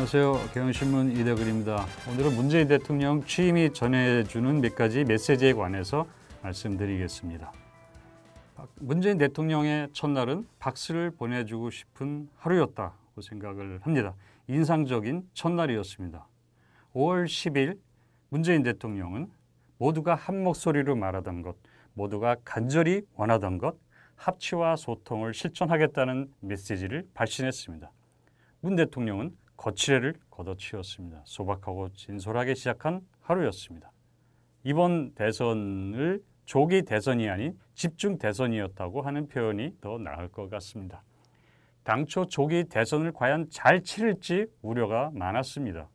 안녕하세요. 경향신문 이대글입니다. 오늘은 문재인 대통령 취임이 전해주는 몇 가지 메시지에 관해서 말씀드리겠습니다. 문재인 대통령의 첫날은 박수를 보내주고 싶은 하루였다고 생각을 합니다. 인상적인 첫날이었습니다. 5월 10일 문재인 대통령은 모두가 한 목소리로 말하던 것, 모두가 간절히 원하던 것, 합치와 소통을 실천하겠다는 메시지를 발신했습니다. 문 대통령은 거칠애를 걷어치웠습니다. 소박하고 진솔하게 시작한 하루였습니다. 이번 대선을 조기 대선이 아닌 집중 대선이었다고 하는 표현이 더 나을 것 같습니다. 당초 조기 대선을 과연 잘 치를지 우려가 많았습니다.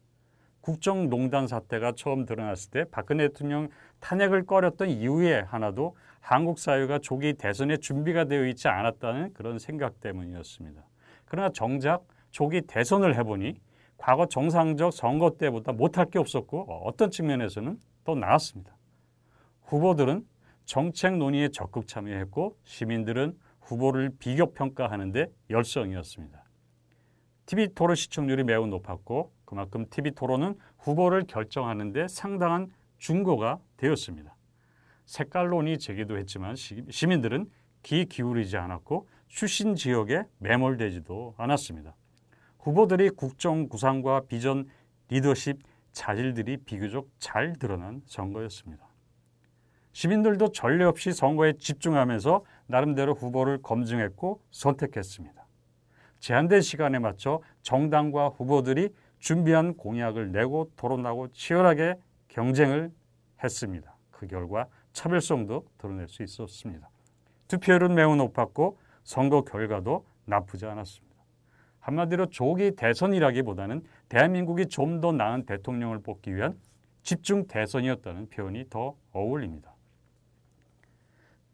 국정농단 사태가 처음 드러났을 때 박근혜 대통령 탄핵을 꺼렸던 이유에 하나도 한국 사회가 조기 대선에 준비가 되어 있지 않았다는 그런 생각 때문이었습니다. 그러나 정작 조기 대선을 해보니 과거 정상적 선거 때보다 못할 게 없었고 어떤 측면에서는 더 나았습니다. 후보들은 정책 논의에 적극 참여했고 시민들은 후보를 비교평가하는 데 열성이었습니다. TV토론 시청률이 매우 높았고 그만큼 TV토론은 후보를 결정하는 데 상당한 중고가 되었습니다. 색깔론이 제기도 했지만 시민들은 귀 기울이지 않았고 출신 지역에 매몰되지도 않았습니다. 후보들이 국정 구상과 비전, 리더십, 자질들이 비교적 잘 드러난 선거였습니다. 시민들도 전례 없이 선거에 집중하면서 나름대로 후보를 검증했고 선택했습니다. 제한된 시간에 맞춰 정당과 후보들이 준비한 공약을 내고 토론하고 치열하게 경쟁을 했습니다. 그 결과 차별성도 드러낼 수 있었습니다. 투표율은 매우 높았고 선거 결과도 나쁘지 않았습니다. 한마디로 조기 대선이라기보다는 대한민국이 좀 더 나은 대통령을 뽑기 위한 집중 대선이었다는 표현이 더 어울립니다.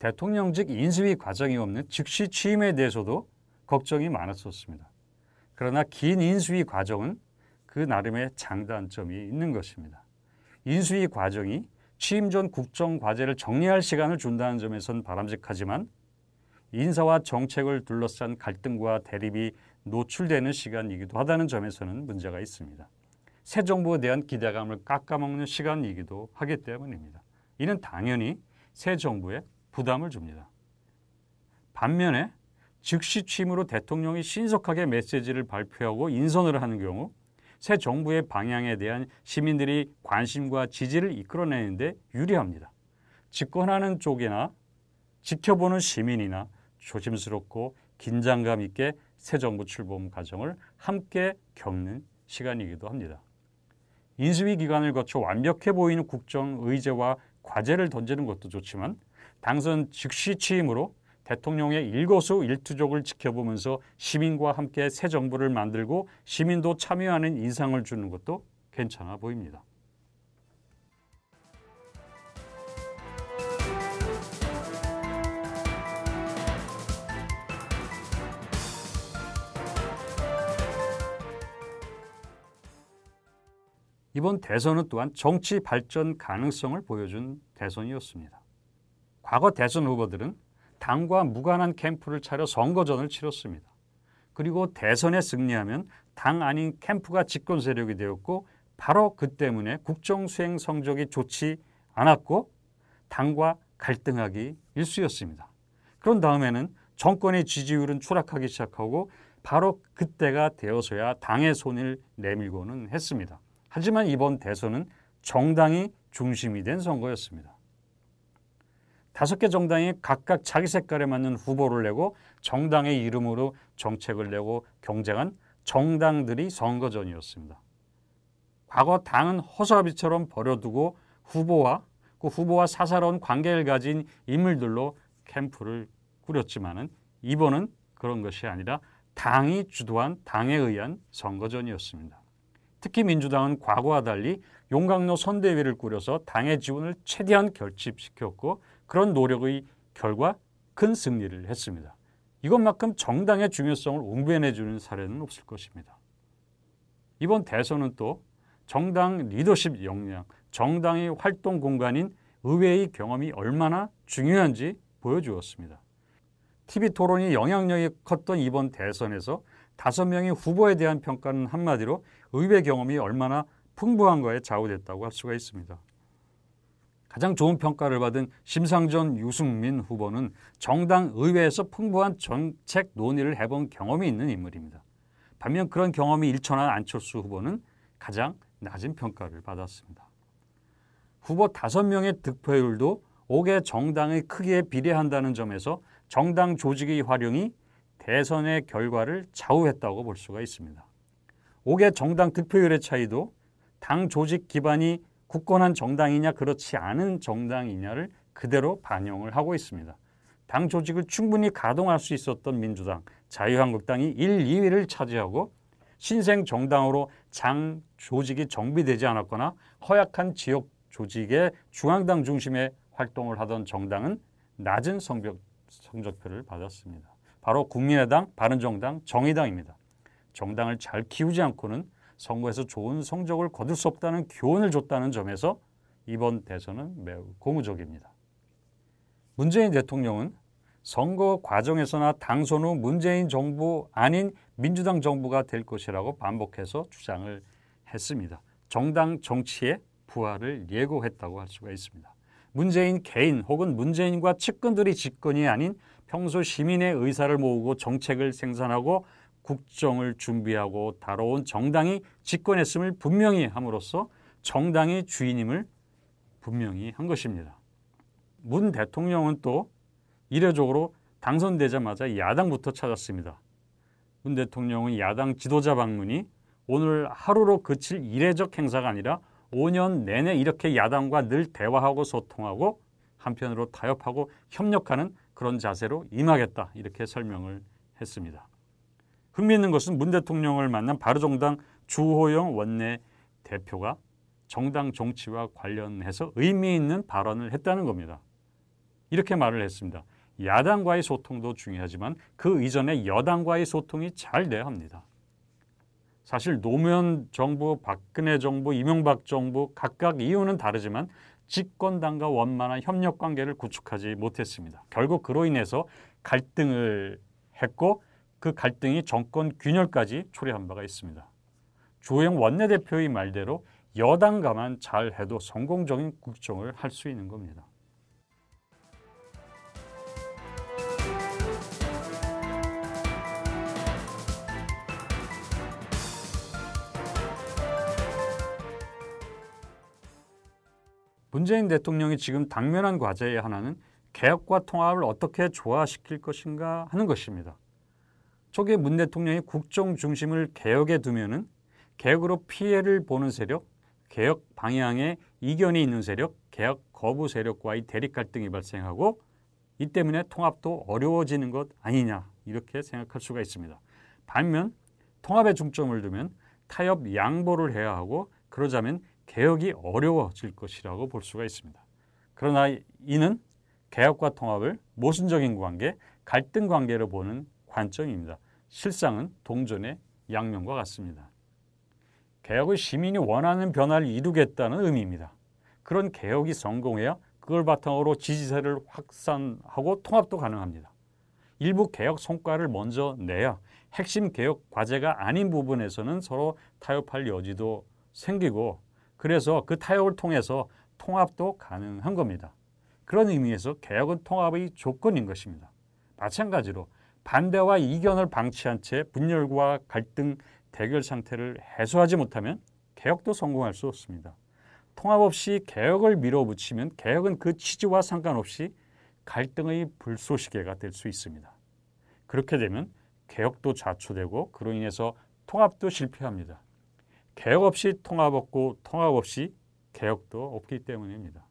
대통령직 인수위 과정이 없는 즉시 취임에 대해서도 걱정이 많았었습니다. 그러나 긴 인수위 과정은 그 나름의 장단점이 있는 것입니다. 인수위 과정이 취임 전 국정 과제를 정리할 시간을 준다는 점에선 바람직하지만 인사와 정책을 둘러싼 갈등과 대립이 노출되는 시간이기도 하다는 점에서는 문제가 있습니다. 새 정부에 대한 기대감을 깎아먹는 시간이기도 하기 때문입니다. 이는 당연히 새 정부에 부담을 줍니다. 반면에 즉시 취임으로 대통령이 신속하게 메시지를 발표하고 인선을 하는 경우 새 정부의 방향에 대한 시민들이 관심과 지지를 이끌어내는 데 유리합니다. 집권하는 쪽이나 지켜보는 시민이나 조심스럽고 긴장감 있게 새 정부 출범 과정을 함께 겪는 시간이기도 합니다. 인수위 기간을 거쳐 완벽해 보이는 국정 의제와 과제를 던지는 것도 좋지만 당선 즉시 취임으로 대통령의 일거수일투족을 지켜보면서 시민과 함께 새 정부를 만들고 시민도 참여하는 인상을 주는 것도 괜찮아 보입니다. 이번 대선은 또한 정치 발전 가능성을 보여준 대선이었습니다. 과거 대선 후보들은 당과 무관한 캠프를 차려 선거전을 치렀습니다. 그리고 대선에 승리하면 당 아닌 캠프가 집권 세력이 되었고 바로 그 때문에 국정 수행 성적이 좋지 않았고 당과 갈등하기 일쑤였습니다. 그런 다음에는 정권의 지지율은 추락하기 시작하고 바로 그때가 되어서야 당의 손을 내밀고는 했습니다. 하지만 이번 대선은 정당이 중심이 된 선거였습니다. 5개 정당이 각각 자기 색깔에 맞는 후보를 내고 정당의 이름으로 정책을 내고 경쟁한 정당들이 선거전이었습니다. 과거 당은 허수아비처럼 버려두고 후보와 사사로운 관계를 가진 인물들로 캠프를 꾸렸지만은 이번은 그런 것이 아니라 당이 주도한 당에 의한 선거전이었습니다. 특히 민주당은 과거와 달리 용광로 선대위를 꾸려서 당의 지원을 최대한 결집시켰고 그런 노력의 결과 큰 승리를 했습니다. 이것만큼 정당의 중요성을 웅변해주는 사례는 없을 것입니다. 이번 대선은 또 정당 리더십 역량, 정당의 활동 공간인 의회의 경험이 얼마나 중요한지 보여주었습니다. TV토론이 영향력이 컸던 이번 대선에서 5명의 후보에 대한 평가는 한마디로 의회 경험이 얼마나 풍부한가에 좌우됐다고 할 수가 있습니다. 가장 좋은 평가를 받은 심상정 유승민 후보는 정당 의회에서 풍부한 정책 논의를 해본 경험이 있는 인물입니다. 반면 그런 경험이 일천한 안철수 후보는 가장 낮은 평가를 받았습니다. 후보 5명의 득표율도 5개 정당의 크기에 비례한다는 점에서 정당 조직의 활용이 대선의 결과를 좌우했다고 볼 수가 있습니다. 5개 정당 득표율의 차이도 당 조직 기반이 굳건한 정당이냐 그렇지 않은 정당이냐를 그대로 반영을 하고 있습니다. 당 조직을 충분히 가동할 수 있었던 민주당, 자유한국당이 1, 2위를 차지하고 신생 정당으로 당 조직이 정비되지 않았거나 허약한 지역 조직의 중앙당 중심의 활동을 하던 정당은 낮은 성적표를 받았습니다. 바로 국민의당, 바른정당, 정의당입니다. 정당을 잘 키우지 않고는 선거에서 좋은 성적을 거둘 수 없다는 교훈을 줬다는 점에서 이번 대선은 매우 고무적입니다. 문재인 대통령은 선거 과정에서나 당선 후 문재인 정부 아닌 민주당 정부가 될 것이라고 반복해서 주장을 했습니다. 정당 정치의 부활을 예고했다고 할 수가 있습니다. 문재인 개인 혹은 문재인과 측근들이 집권이 아닌 평소 시민의 의사를 모으고 정책을 생산하고 국정을 준비하고 다뤄온 정당이 집권했음을 분명히 함으로써 정당의 주인임을 분명히 한 것입니다. 문 대통령은 또 이례적으로 당선되자마자 야당부터 찾았습니다. 문 대통령은 야당 지도자 방문이 오늘 하루로 그칠 이례적 행사가 아니라 5년 내내 이렇게 야당과 늘 대화하고 소통하고 한편으로 타협하고 협력하는 그런 자세로 임하겠다 이렇게 설명을 했습니다. 흥미있는 것은 문 대통령을 만난 바른정당 주호영 원내대표가 정당 정치와 관련해서 의미 있는 발언을 했다는 겁니다. 이렇게 말을 했습니다. 야당과의 소통도 중요하지만 그 이전에 여당과의 소통이 잘 돼야 합니다. 사실 노무현 정부, 박근혜 정부, 이명박 정부 각각 이유는 다르지만 집권당과 원만한 협력 관계를 구축하지 못했습니다. 결국 그로 인해서 갈등을 했고 그 갈등이 정권 균열까지 초래한 바가 있습니다. 주호영 원내대표의 말대로 여당과만 잘해도 성공적인 국정을 할 수 있는 겁니다. 문재인 대통령이 지금 당면한 과제의 하나는 개혁과 통합을 어떻게 조화시킬 것인가 하는 것입니다. 초기에 문 대통령이 국정 중심을 개혁에 두면은 개혁으로 피해를 보는 세력, 개혁 방향에 이견이 있는 세력, 개혁 거부 세력과의 대립 갈등이 발생하고 이 때문에 통합도 어려워지는 것 아니냐 이렇게 생각할 수가 있습니다. 반면 통합에 중점을 두면 타협 양보를 해야 하고 그러자면 개혁이 어려워질 것이라고 볼 수가 있습니다. 그러나 이는 개혁과 통합을 모순적인 관계, 갈등 관계로 보는 관점입니다. 실상은 동전의 양면과 같습니다. 개혁을 시민이 원하는 변화를 이루겠다는 의미입니다. 그런 개혁이 성공해야 그걸 바탕으로 지지세를 확산하고 통합도 가능합니다. 일부 개혁 성과를 먼저 내야 핵심 개혁 과제가 아닌 부분에서는 서로 타협할 여지도 생기고 그래서 그 타협을 통해서 통합도 가능한 겁니다. 그런 의미에서 개혁은 통합의 조건인 것입니다. 마찬가지로 반대와 이견을 방치한 채 분열과 갈등, 대결 상태를 해소하지 못하면 개혁도 성공할 수 없습니다. 통합 없이 개혁을 밀어붙이면 개혁은 그 취지와 상관없이 갈등의 불쏘시개가 될 수 있습니다. 그렇게 되면 개혁도 좌초되고 그로 인해서 통합도 실패합니다. 개혁 없이 통합 없고 통합 없이 개혁도 없기 때문입니다.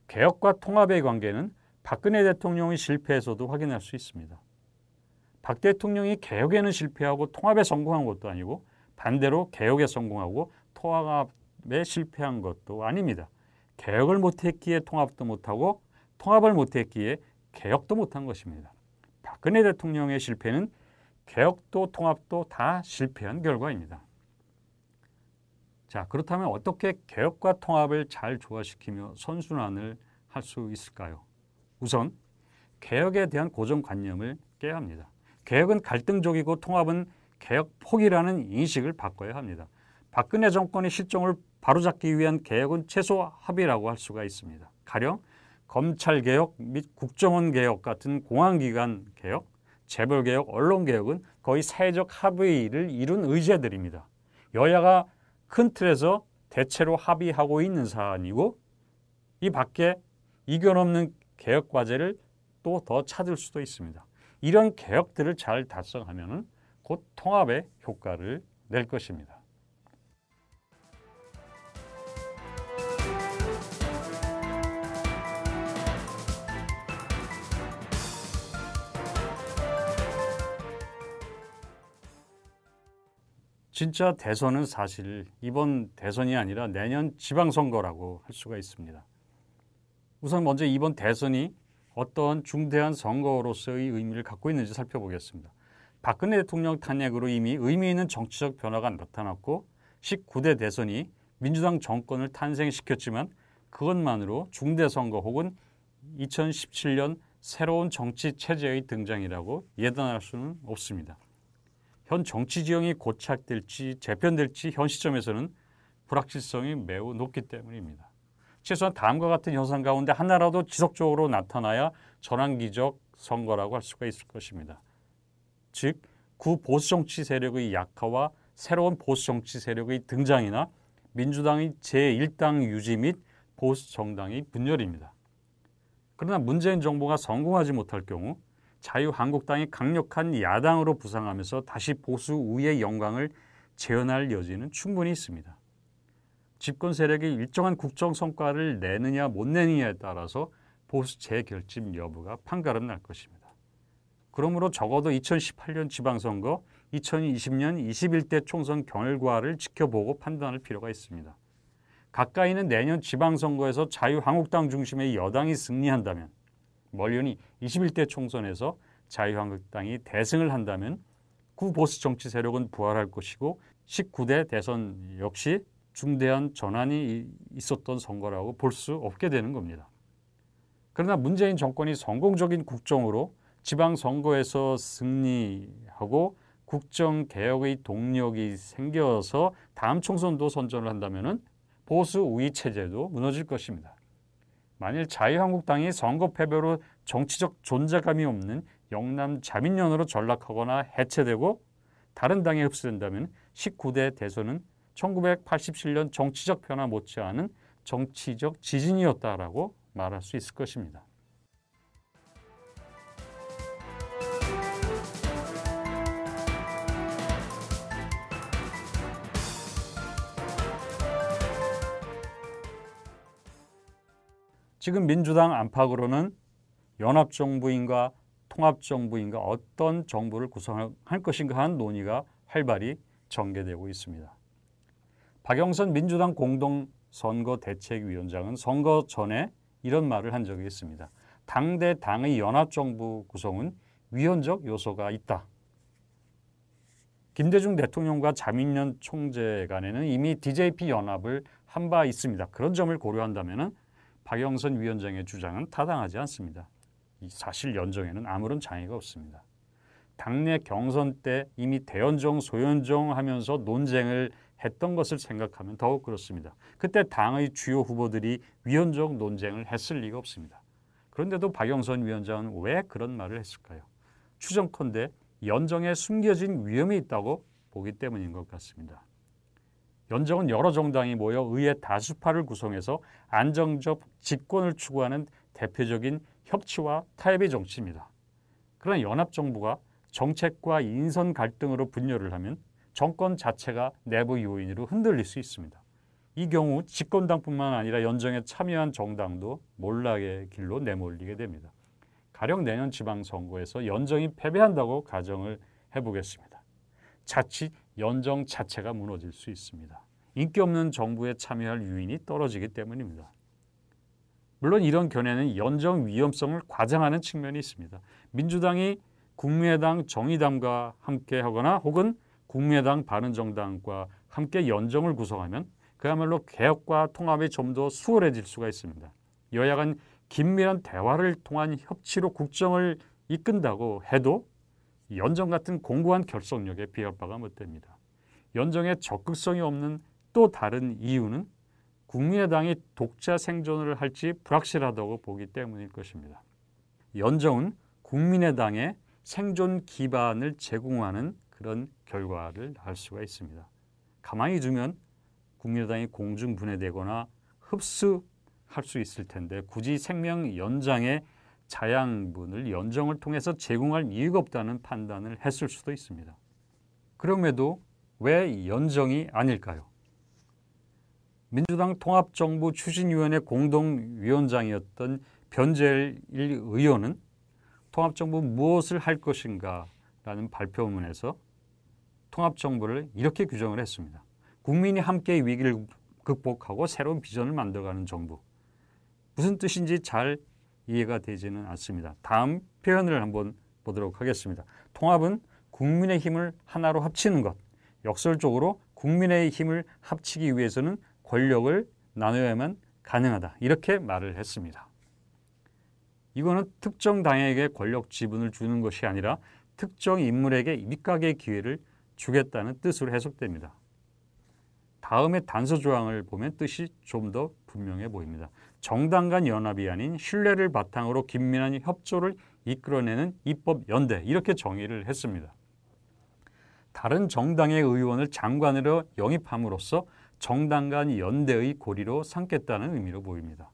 개혁과 통합의 관계는 박근혜 대통령의 실패에서도 확인할 수 있습니다. 박 대통령이 개혁에는 실패하고 통합에 성공한 것도 아니고 반대로 개혁에 성공하고 통합에 실패한 것도 아닙니다. 개혁을 못했기에 통합도 못하고 통합을 못했기에 개혁도 못한 것입니다. 박근혜 대통령의 실패는 개혁도 통합도 다 실패한 결과입니다. 자, 그렇다면 어떻게 개혁과 통합을 잘 조화시키며 선순환을 할 수 있을까요? 우선 개혁에 대한 고정관념을 깨야 합니다. 개혁은 갈등적이고 통합은 개혁 포기라는 인식을 바꿔야 합니다. 박근혜 정권의 실정을 바로잡기 위한 개혁은 최소 합의라고 할 수가 있습니다. 가령 검찰개혁 및 국정원개혁 같은 공안기관 개혁, 재벌개혁, 언론개혁은 거의 사회적 합의를 이룬 의제들입니다. 여야가 큰 틀에서 대체로 합의하고 있는 사안이고 이 밖에 이견 없는 개혁 과제를 또 더 찾을 수도 있습니다. 이런 개혁들을 잘 달성하면 곧 통합의 효과를 낼 것입니다. 진짜 대선은 사실 이번 대선이 아니라 내년 지방선거라고 할 수가 있습니다. 우선 먼저 이번 대선이 어떤 중대한 선거로서의 의미를 갖고 있는지 살펴보겠습니다. 박근혜 대통령 탄핵으로 이미 의미 있는 정치적 변화가 나타났고 19대 대선이 민주당 정권을 탄생시켰지만 그것만으로 중대선거 혹은 2017년 새로운 정치 체제의 등장이라고 예단할 수는 없습니다. 현 정치 지형이 고착될지 재편될지 현 시점에서는 불확실성이 매우 높기 때문입니다. 최소한 다음과 같은 현상 가운데 하나라도 지속적으로 나타나야 전환기적 선거라고 할 수가 있을 것입니다. 즉, 구보수 정치 세력의 약화와 새로운 보수 정치 세력의 등장이나 민주당의 제1당 유지 및 보수 정당의 분열입니다. 그러나 문재인 정부가 성공하지 못할 경우 자유한국당이 강력한 야당으로 부상하면서 다시 보수 우위의 영광을 재현할 여지는 충분히 있습니다. 집권 세력이 일정한 국정 성과를 내느냐 못 내느냐에 따라서 보수 재결집 여부가 판가름 날 것입니다. 그러므로 적어도 2018년 지방선거, 2020년 21대 총선 결과를 지켜보고 판단할 필요가 있습니다. 가까이는 내년 지방선거에서 자유한국당 중심의 여당이 승리한다면 멀리는 21대 총선에서 자유한국당이 대승을 한다면 구보수 정치 세력은 부활할 것이고 19대 대선 역시 중대한 전환이 있었던 선거라고 볼 수 없게 되는 겁니다. 그러나 문재인 정권이 성공적인 국정으로 지방선거에서 승리하고 국정개혁의 동력이 생겨서 다음 총선도 선전을 한다면 보수 우위 체제도 무너질 것입니다. 만일 자유한국당이 선거 패배로 정치적 존재감이 없는 영남 자민련으로 전락하거나 해체되고 다른 당에 흡수된다면 19대 대선은 1987년 정치적 변화 못지않은 정치적 지진이었다라고 말할 수 있을 것입니다. 지금 민주당 안팎으로는 연합정부인가 통합정부인가 어떤 정부를 구성할 것인가 하는 논의가 활발히 전개되고 있습니다. 박영선 민주당 공동선거대책위원장은 선거 전에 이런 말을 한 적이 있습니다. 당 대 당의 연합정부 구성은 위헌적 요소가 있다. 김대중 대통령과 자민련 총재 간에는 이미 DJP 연합을 한 바 있습니다. 그런 점을 고려한다면 박영선 위원장의 주장은 타당하지 않습니다. 사실 연정에는 아무런 장애가 없습니다. 당내 경선 때 이미 대연정, 소연정 하면서 논쟁을 했던 것을 생각하면 더욱 그렇습니다. 그때 당의 주요 후보들이 위헌적 논쟁을 했을 리가 없습니다. 그런데도 박영선 위원장은 왜 그런 말을 했을까요? 추정컨대 연정에 숨겨진 위험이 있다고 보기 때문인 것 같습니다. 연정은 여러 정당이 모여 의회 다수파를 구성해서 안정적 집권을 추구하는 대표적인 협치와 타협의 정치입니다. 그러나 연합정부가 정책과 인선 갈등으로 분열을 하면 정권 자체가 내부 요인으로 흔들릴 수 있습니다. 이 경우 집권당뿐만 아니라 연정에 참여한 정당도 몰락의 길로 내몰리게 됩니다. 가령 내년 지방선거에서 연정이 패배한다고 가정을 해보겠습니다. 자칫 연정 자체가 무너질 수 있습니다. 인기 없는 정부에 참여할 유인이 떨어지기 때문입니다. 물론 이런 견해는 연정 위험성을 과장하는 측면이 있습니다. 민주당이 국민의당 정의당과 함께 하거나 혹은 국민의당 바른정당과 함께 연정을 구성하면 그야말로 개혁과 통합이 좀 더 수월해질 수가 있습니다. 여야 간 긴밀한 대화를 통한 협치로 국정을 이끈다고 해도 연정 같은 공고한 결속력에 비할 바가 못됩니다. 연정에 적극성이 없는 또 다른 이유는 국민의당이 독자 생존을 할지 불확실하다고 보기 때문일 것입니다. 연정은 국민의당의 생존 기반을 제공하는 그런 결과를 낳을 수가 있습니다. 가만히 두면 국민의당이 공중분해되거나 흡수할 수 있을 텐데 굳이 생명 연장의 자양분을 연정을 통해서 제공할 이유가 없다는 판단을 했을 수도 있습니다. 그럼에도 왜 연정이 아닐까요? 민주당 통합정부 추진위원회 공동위원장이었던 변재일 의원은 통합정부 무엇을 할 것인가 라는 발표문에서 통합정부를 이렇게 규정을 했습니다. 국민이 함께 위기를 극복하고 새로운 비전을 만들어가는 정부. 무슨 뜻인지 잘 이해가 되지는 않습니다. 다음 표현을 한번 보도록 하겠습니다. 통합은 국민의 힘을 하나로 합치는 것. 역설적으로 국민의 힘을 합치기 위해서는 권력을 나눠야만 가능하다. 이렇게 말을 했습니다. 이거는 특정 당에게 권력 지분을 주는 것이 아니라 특정 인물에게 입각의 기회를 주겠다는 뜻으로 해석됩니다. 다음의 단서 조항을 보면 뜻이 좀 더 분명해 보입니다. 정당 간 연합이 아닌 신뢰를 바탕으로 긴밀한 협조를 이끌어내는 입법연대 이렇게 정의를 했습니다. 다른 정당의 의원을 장관으로 영입함으로써 정당 간 연대의 고리로 삼겠다는 의미로 보입니다.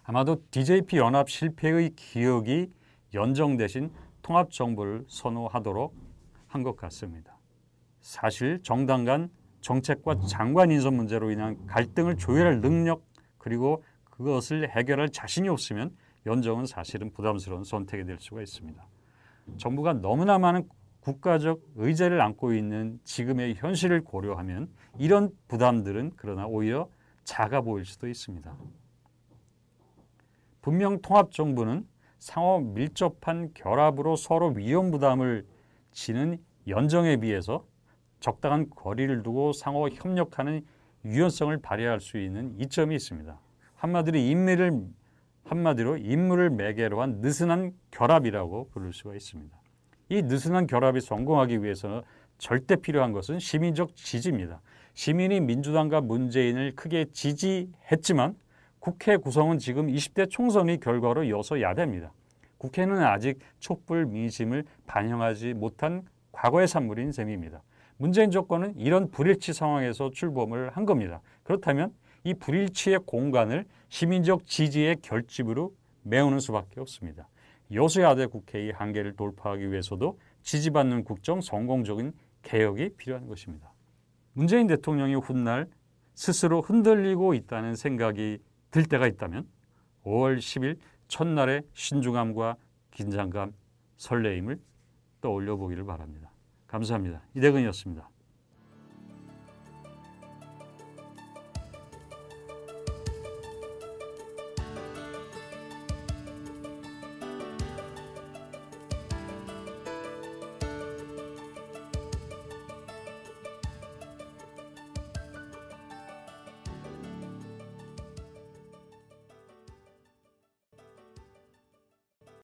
아마도 DJP 연합 실패의 기억이 연정 대신 통합정부를 선호하도록 한 것 같습니다. 사실 정당 간 정책과 장관 인선 문제로 인한 갈등을 조율할 능력 그리고 그것을 해결할 자신이 없으면 연정은 사실은 부담스러운 선택이 될 수가 있습니다. 정부가 너무나 많은 국가적 의제를 안고 있는 지금의 현실을 고려하면 이런 부담들은 그러나 오히려 작아 보일 수도 있습니다. 분명 통합정부는 상호 밀접한 결합으로 서로 위험 부담을 지는 연정에 비해서 적당한 거리를 두고 상호 협력하는 유연성을 발휘할 수 있는 이점이 있습니다. 한마디로 인물을 매개로 한 느슨한 결합이라고 부를 수가 있습니다. 이 느슨한 결합이 성공하기 위해서는 절대 필요한 것은 시민적 지지입니다. 시민이 민주당과 문재인을 크게 지지했지만 국회 구성은 지금 20대 총선의 결과로 여서야대입니다. 국회는 아직 촛불 민심을 반영하지 못한 과거의 산물인 셈입니다. 문재인 정권은 이런 불일치 상황에서 출범을 한 겁니다. 그렇다면 이 불일치의 공간을 시민적 지지의 결집으로 메우는 수밖에 없습니다. 여소야대 국회의 한계를 돌파하기 위해서도 지지받는 국정 성공적인 개혁이 필요한 것입니다. 문재인 대통령이 훗날 스스로 흔들리고 있다는 생각이 들 때가 있다면 5월 10일 첫날의 신중함과 긴장감, 설레임을 떠올려 보기를 바랍니다. 감사합니다. 이대근이었습니다.